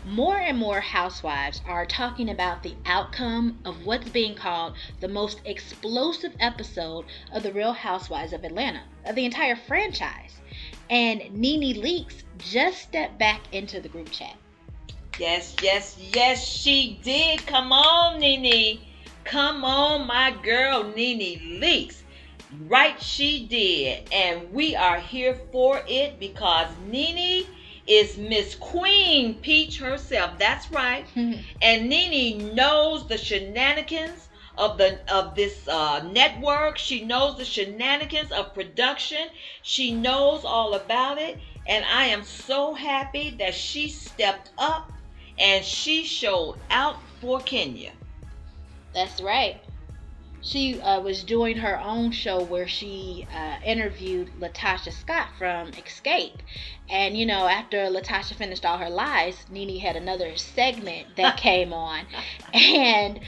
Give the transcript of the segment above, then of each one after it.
more and more housewives are talking about the outcome of what's being called the most explosive episode of the Real Housewives of Atlanta, of the entire franchise. And NeNe Leakes just stepped back into the group chat. Yes, yes, yes, she did. Come on, NeNe. Come on, my girl, NeNe Leakes. Right, she did. And we are here for it because NeNe is Miss Queen Peach herself. That's right. And NeNe knows the shenanigans of this network. She knows the shenanigans of production. She knows all about it. And I am so happy that she stepped up and she showed out for Kenya. That's right. She was doing her own show where she interviewed Latasha Scott from Escape. And, you know, after Latasha finished all her lies, NeNe had another segment that came on. And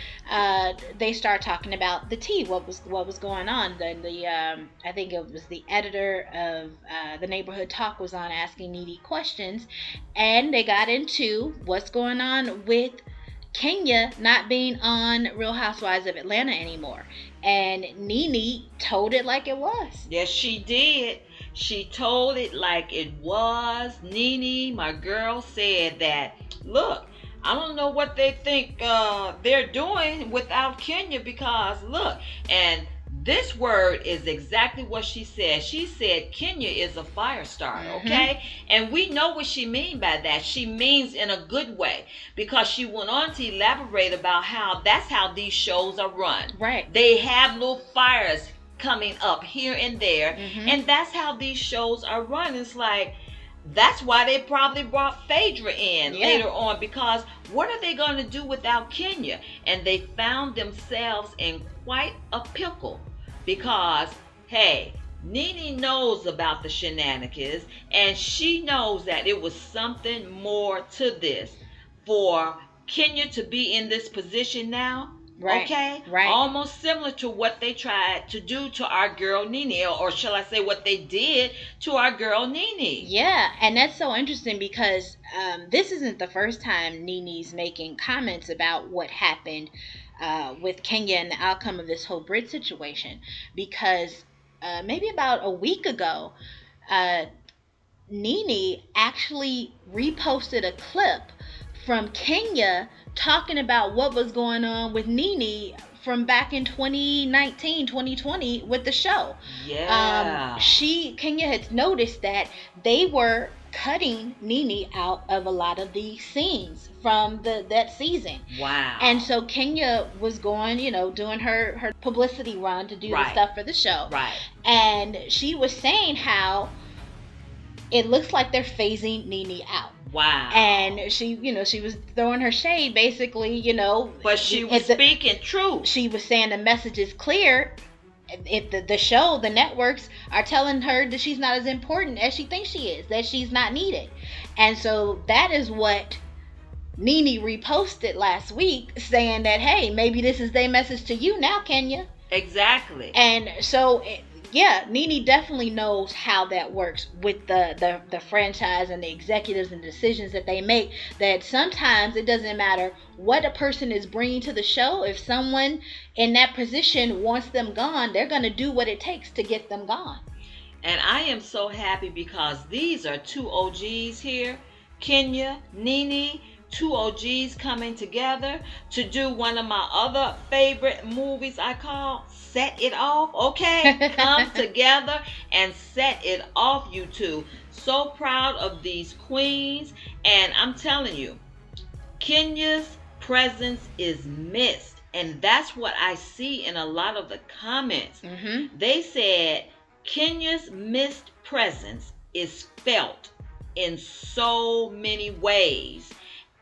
they started talking about the tea, what was going on. I think it was the editor of the Neighborhood Talk was on asking NeNe questions. And they got into what's going on with Kenya not being on Real Housewives of Atlanta anymore. And NeNe told it like it was. Yes, she did. She told it like it was. NeNe, my girl, said that, look, I don't know what they think they're doing without Kenya because, look, and this word is exactly what she said. She said Kenya is a fire starter, okay? And we know what she means by that. She means in a good way because she went on to elaborate about how that's how these shows are run. Right. They have little fires coming up here and there, and that's how these shows are run. It's like, that's why they probably brought Phaedra in later on because what are they going to do without Kenya? And they found themselves in quite a pickle because, hey, NeNe knows about the shenanigans and she knows that it was something more to this for Kenya to be in this position now. Right. Okay? Right. Almost similar to what they tried to do to our girl NeNe, or shall I say what they did to our girl NeNe. Yeah, and that's so interesting because this isn't the first time NeNe's making comments about what happened with Kenya and the outcome of this whole Brit situation. Because maybe about a week ago, NeNe actually reposted a clip from Kenya talking about what was going on with NeNe from back in 2019, 2020 with the show. Yeah. Kenya had noticed that they were cutting NeNe out of a lot of the scenes from that season. Wow. And so Kenya was going, doing her publicity run to do the stuff for the show. Right. And she was saying how it looks like they're phasing NeNe out. Wow. And she was throwing her shade basically, But she was speaking truth. She was saying the message is clear. The show, the networks are telling her that she's not as important as she thinks she is, that she's not needed. And so that is what NeNe reposted last week saying that, hey, maybe this is their message to you now, Kenya. Exactly. And so NeNe definitely knows how that works with the franchise and the executives and decisions that they make, that sometimes it doesn't matter what a person is bringing to the show. If someone in that position wants them gone, they're going to do what it takes to get them gone. And I am so happy because these are two OGs here, Kenya, NeNe, two OGs coming together to do one of my other favorite movies I call Set It Off. Okay, come together and set it off, you two. So proud of these queens, and I'm telling you, Kenya's presence is missed, and that's what I see in a lot of the comments. They said Kenya's missed presence is felt in so many ways.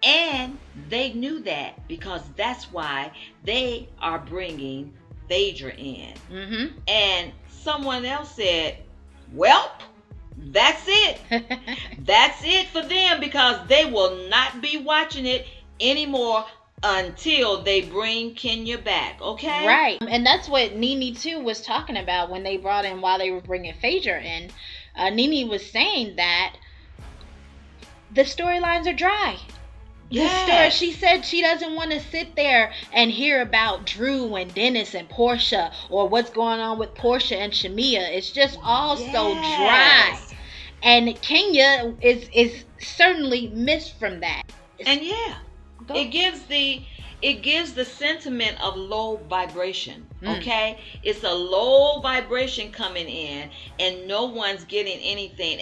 And they knew that because that's why they are bringing Phaedra in. And someone else said, well, that's it. That's it for them because they will not be watching it anymore until they bring Kenya back, okay? Right. And that's what NeNe too was talking about when they brought in, while they were bringing Phaedra in. NeNe was saying that the storylines are dry. the story. Yes. She said she doesn't want to sit there and hear about Drew and Dennis and Portia, or what's going on with Portia and Shamia. It's just all so dry. Yes. And Kenya is certainly missed from that. And yeah, Go. it gives the sentiment of low vibration. Mm. Okay, it's a low vibration coming in, and no one's getting anything.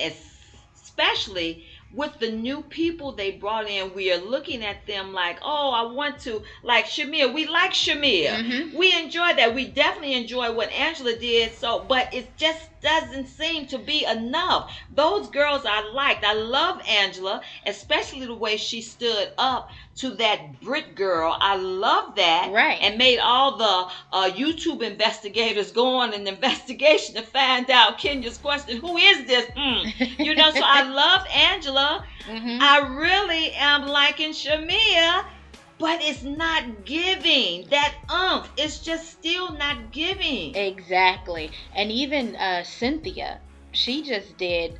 Especially with the new people they brought in, we are looking at them like, oh, I want to, like Shamir. We like Shamir. Mhm. We enjoy that. We definitely enjoy what Angela did. So, but it just doesn't seem to be enough. Those girls I liked. I love Angela, especially the way she stood up to that Brit girl. I love that. Right. And made all the YouTube investigators go on an investigation to find out Kenya's question, who is this? You know, so I love Angela. Mhm. I really am liking Shamia, but it's not giving that umph. It's just still not giving. Exactly. And even Cynthia, she just did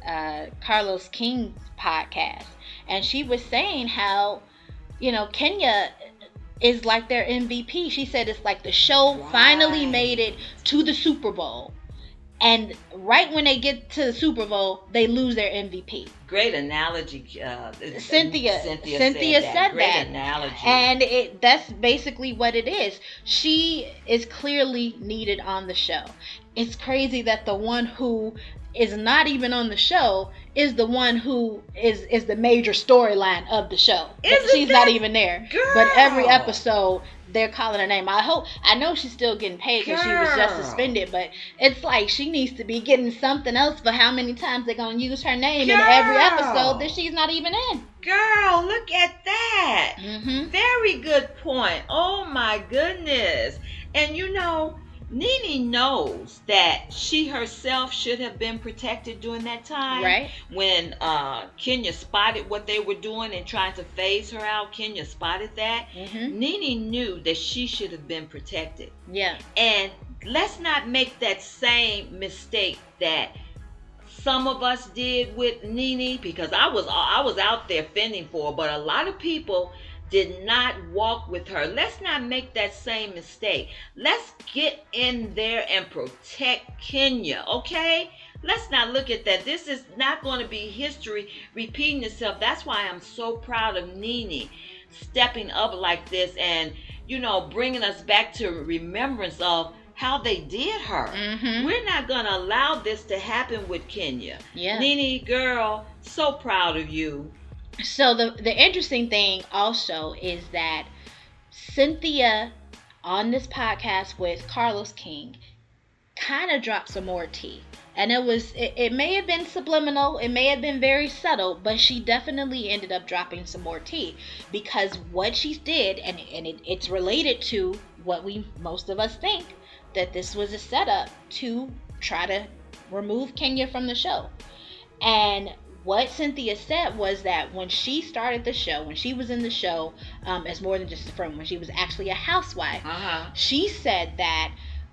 Carlos King's podcast, and she was saying how, you know, Kenya is like their MVP. She said it's like the show finally made it to the Super Bowl, and right when they get to the Super Bowl, they lose their MVP. Great analogy. Cynthia said Great that. analogy. And that's basically what it is. She is clearly needed on the show. It's crazy that the one who is not even on the show is the one who is the major storyline of the show. She's not even there. Girl. But every episode they're calling her name. I know she's still getting paid because she was just suspended, but it's like she needs to be getting something else for how many times they're going to use her name in every episode that she's not even in. Girl, look at that. Mm-hmm. Very good point. Oh my goodness. And you know, NeNe knows that she herself should have been protected during that time. Right. When Kenya spotted what they were doing and trying to phase her out, Kenya spotted that. Mm-hmm. NeNe knew that she should have been protected. Yeah. And let's not make that same mistake that some of us did with NeNe, because I was out there fending for her, but a lot of people did not walk with her. Let's not make that same mistake. Let's get in there and protect Kenya, okay? Let's not look at that. This is not going to be history repeating itself. That's why I'm so proud of NeNe stepping up like this and, you know, bringing us back to remembrance of how they did her. Mm-hmm. We're not going to allow this to happen with Kenya. Yeah. NeNe, girl, so proud of you. So the interesting thing also is that Cynthia on this podcast with Carlos King kind of dropped some more tea. And it may have been subliminal, it may have been very subtle, but she definitely ended up dropping some more tea, because what she did, and it's related to what most of us think, that this was a setup to try to remove Kenya from the show. And what Cynthia said was that when she started the show, when she was in the show as more than just a friend, when she was actually a housewife, she said that,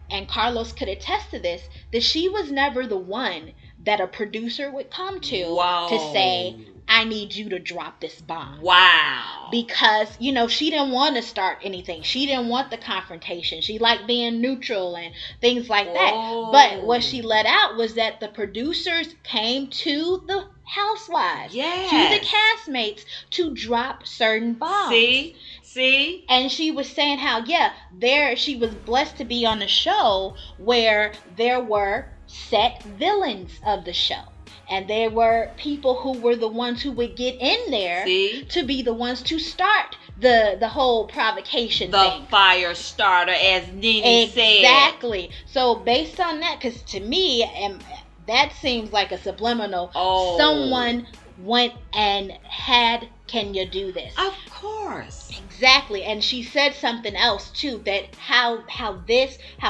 and Carlos could attest to this, that she was never the one that a producer would come to to say, I need you to drop this bomb. Wow. Because, you know, she didn't want to start anything. She didn't want the confrontation. She liked being neutral and things like that. But what she let out was that the producers came to the housewives, to the castmates, to drop certain bombs. See? And she was saying how, she was blessed to be on a show where there were set villains of the show. And there were people who were the ones who would get in there to be the ones to start the whole provocation thing. The fire starter, as NeNe said. Exactly. So based on that, because to me, that seems like a subliminal. Someone went and had Kenya do this. Of course. Exactly. And she said something else too, that how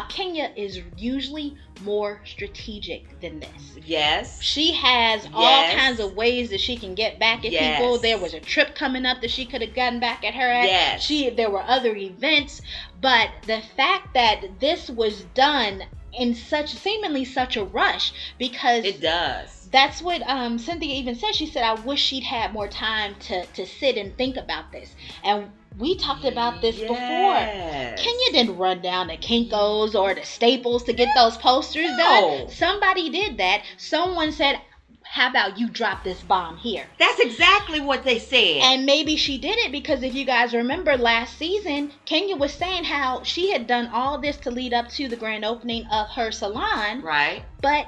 Kenya is usually more strategic than this. Yes. She has all kinds of ways that she can get back at people. There was a trip coming up that she could have gotten back at her at. There were other events. But the fact that this was done in seemingly such a rush, because it does. that's what Cynthia even said. She said, I wish she'd had more time to sit and think about this. And we talked about this before. Kenya didn't run down to Kinko's or the Staples to get those posters done. Somebody did that. Someone said, how about you drop this bomb here? That's exactly what they said. And maybe she did it because if you guys remember last season, Kenya was saying how she had done all this to lead up to the grand opening of her salon. Right. But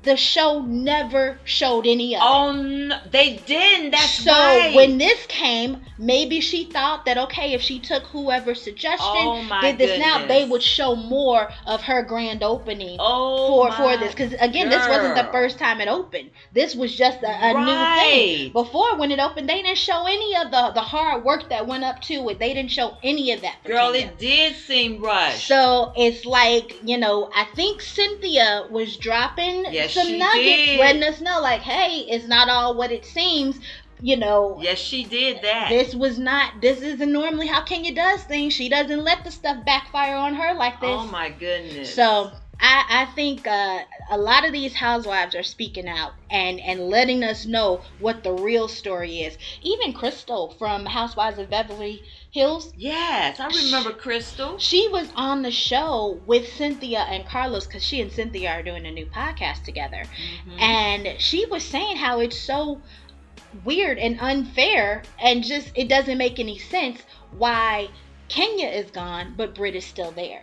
the show never showed any of it. Oh, no, they didn't. That's right. So when this came, maybe she thought that, okay, if she took whoever's suggestion, did this now, they would show more of her grand opening for this. Because, again, this wasn't the first time it opened. This was just a new thing. Before, when it opened, they didn't show any of the hard work that went up to it. They didn't show any of that for Girl, Kenya. it did seem rushed. So it's like, I think Cynthia was dropping some nuggets, letting us know, like, hey, it's not all what it seems. Yes, she did that. This isn't normally how Kenya does things. She doesn't let the stuff backfire on her like this. Oh my goodness. So I think a lot of these housewives are speaking out and letting us know what the real story is. Even Crystal from Housewives of Beverly Hills. Yes, I remember Crystal. She was on the show with Cynthia and Carlos because she and Cynthia are doing a new podcast together. Mm-hmm. And she was saying how it's so weird and unfair and just it doesn't make any sense why Kenya is gone but Britt is still there.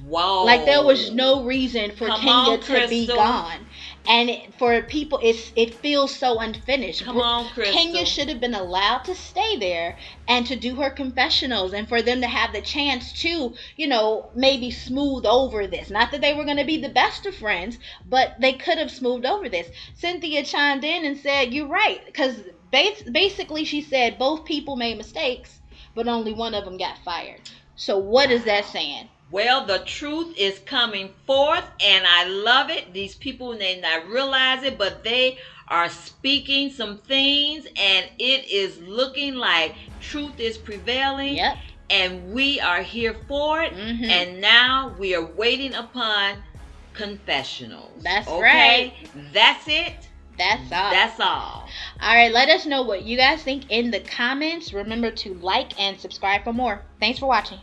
Whoa. Like there was no reason for Kenya to be gone. And for people, it feels so unfinished. Come on, Crystal. Kenya should have been allowed to stay there and to do her confessionals and for them to have the chance to, maybe smooth over this. Not that they were going to be the best of friends, but they could have smoothed over this. Cynthia chimed in and said, you're right. Because basically she said both people made mistakes, but only one of them got fired. So what is that saying? Well, the truth is coming forth, and I love it. These people may not realize it, but they are speaking some things, and it is looking like truth is prevailing. Yep. And we are here for it. Mm-hmm. And now we are waiting upon confessionals. That's right. That's it. That's all. That's all. All right, let us know what you guys think in the comments. Remember to like and subscribe for more. Thanks for watching.